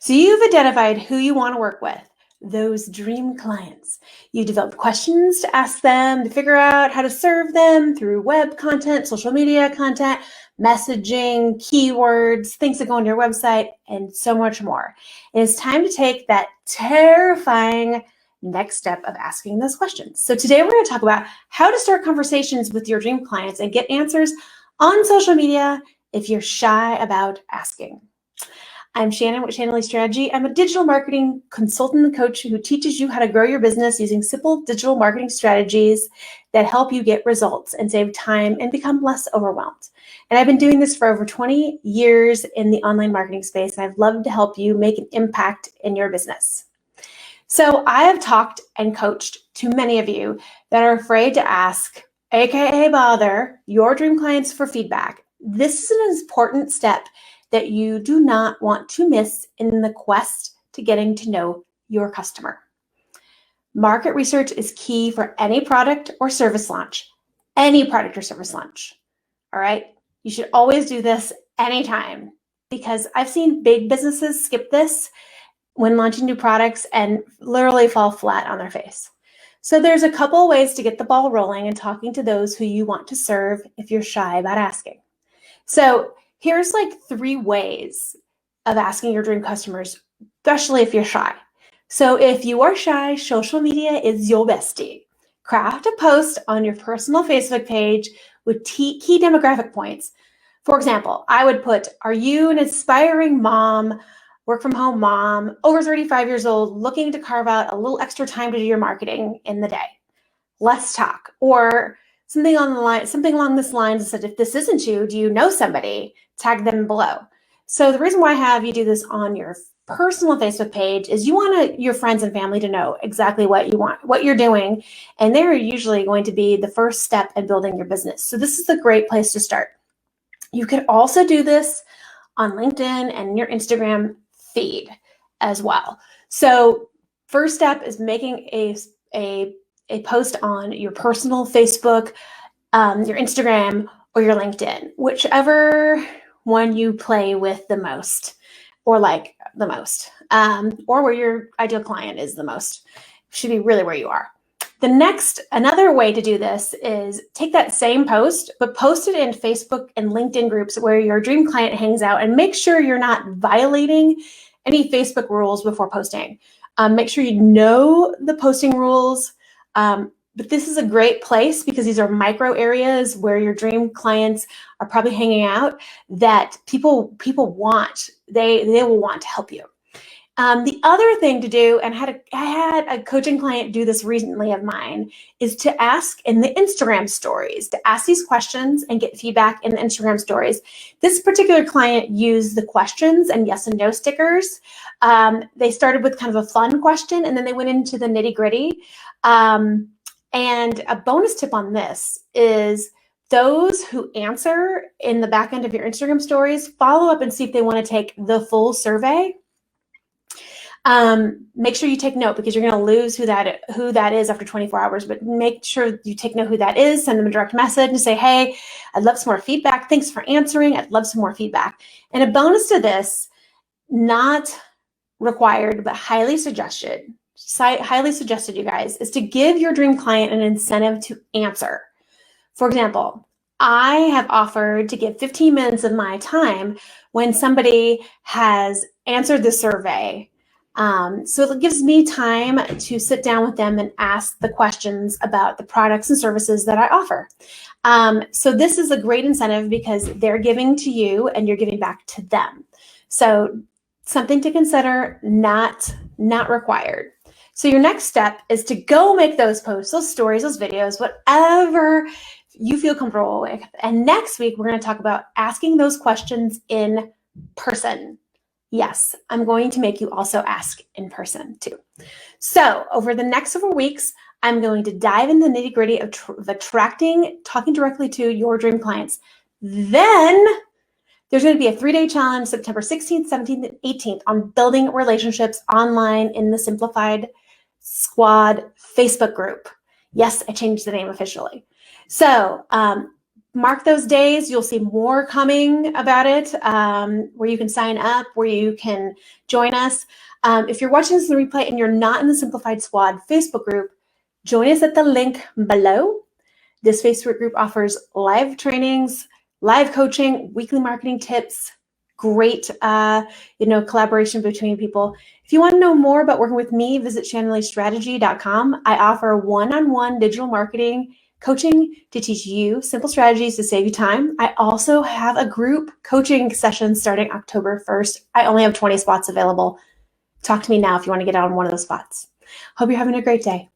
So you've identified who you want to work with, those dream clients. You developed questions to ask them to figure out how to serve them through web content, social media content, messaging, keywords, things that go on your website, and so much more. And it's time to take that terrifying next step of asking those questions. So today we're going to talk about how to start conversations with your dream clients and get answers on social media if you're shy about asking. I'm Shannon with Shannon Strategy. I'm a digital marketing consultant and coach who teaches you how to grow your business using simple digital marketing strategies that help you get results and save time and become less overwhelmed. And I've been doing this for over 20 years in the online marketing space, and I've loved to help you make an impact in your business. So I have talked and coached to many of you that are afraid to ask, aka bother, your dream clients for feedback. This is an important step that you do not want to miss in the quest to getting to know your customer. Market research is key for any product or service launch. Any product or service launch. All right? You should always do this anytime, because I've seen big businesses skip this when launching new products and literally fall flat on their face. So there's a couple ways to get the ball rolling and talking to those who you want to serve if you're shy about asking. So here's like 3 ways of asking your dream customers, especially if you're shy. So if you are shy, social media is your bestie. Craft a post on your personal Facebook page with key demographic points. For example, I would put, are you an aspiring mom, work from home mom, over 35 years old, looking to carve out a little extra time to do your marketing in the day? Let's talk. Or something along this line that said, if this isn't you, do you know somebody? Tag them below. So the reason why I have you do this on your personal Facebook page is you want your friends and family to know exactly what you want, what you're doing, and they're usually going to be the first step in building your business. So this is a great place to start. You can also do this on LinkedIn and your Instagram feed as well. So first step is making a post on your personal Facebook, your Instagram, or your LinkedIn, whichever one you play with the most or like the most, or where your ideal client is the most. Should be really where you are. Another way to do this is take that same post, but post it in Facebook and LinkedIn groups where your dream client hangs out, and make sure you're not violating any Facebook rules before posting. Make sure you know the posting rules. But this is a great place because these are micro areas where your dream clients are probably hanging out that people want. They will want to help you. The other thing to do, and I had a coaching client do this recently of mine, is to ask in the Instagram stories, to ask these questions and get feedback in the Instagram stories. This particular client used the questions and yes and no stickers. They started with kind of a fun question, and then they went into the nitty-gritty. And a bonus tip on this is those who answer in the back end of your Instagram stories, follow up and see if they want to take the full survey. Make sure you take note, because you're going to lose who that is after 24 hours, but make sure you take note who that is. Send them a direct message and say, hey, I'd love some more feedback. Thanks for answering. I'd love some more feedback. And a bonus to this, not required, but highly suggested, you guys, is to give your dream client an incentive to answer. For example, I have offered to give 15 minutes of my time when somebody has answered the survey. So it gives me time to sit down with them and ask the questions about the products and services that I offer. So this is a great incentive because they're giving to you and you're giving back to them. So something to consider, not required. So your next step is to go make those posts, those stories, those videos, whatever you feel comfortable with. And next week, we're going to talk about asking those questions in person. Yes, I'm going to make you also ask in person too. So over the next several weeks, I'm going to dive into the nitty-gritty of attracting, talking directly to your dream clients. Then there's going to be a 3-day challenge, September 16th, 17th, and 18th, on building relationships online in the Simplified Squad Facebook group. Yes, I changed the name officially. So mark those days. You'll see more coming about it, where you can sign up, where you can join us. If you're watching this in the replay and you're not in the Simplified Squad Facebook group, join us at the link below. This Facebook group offers live trainings, live coaching, weekly marketing tips, great collaboration between people. If you want to know more about working with me, visit shannonleestrategy.com. I offer one-on-one digital marketing coaching to teach you simple strategies to save you time. I also have a group coaching session starting October 1st. I only have 20 spots available. Talk to me now if you want to get on one of those spots. Hope you're having a great day.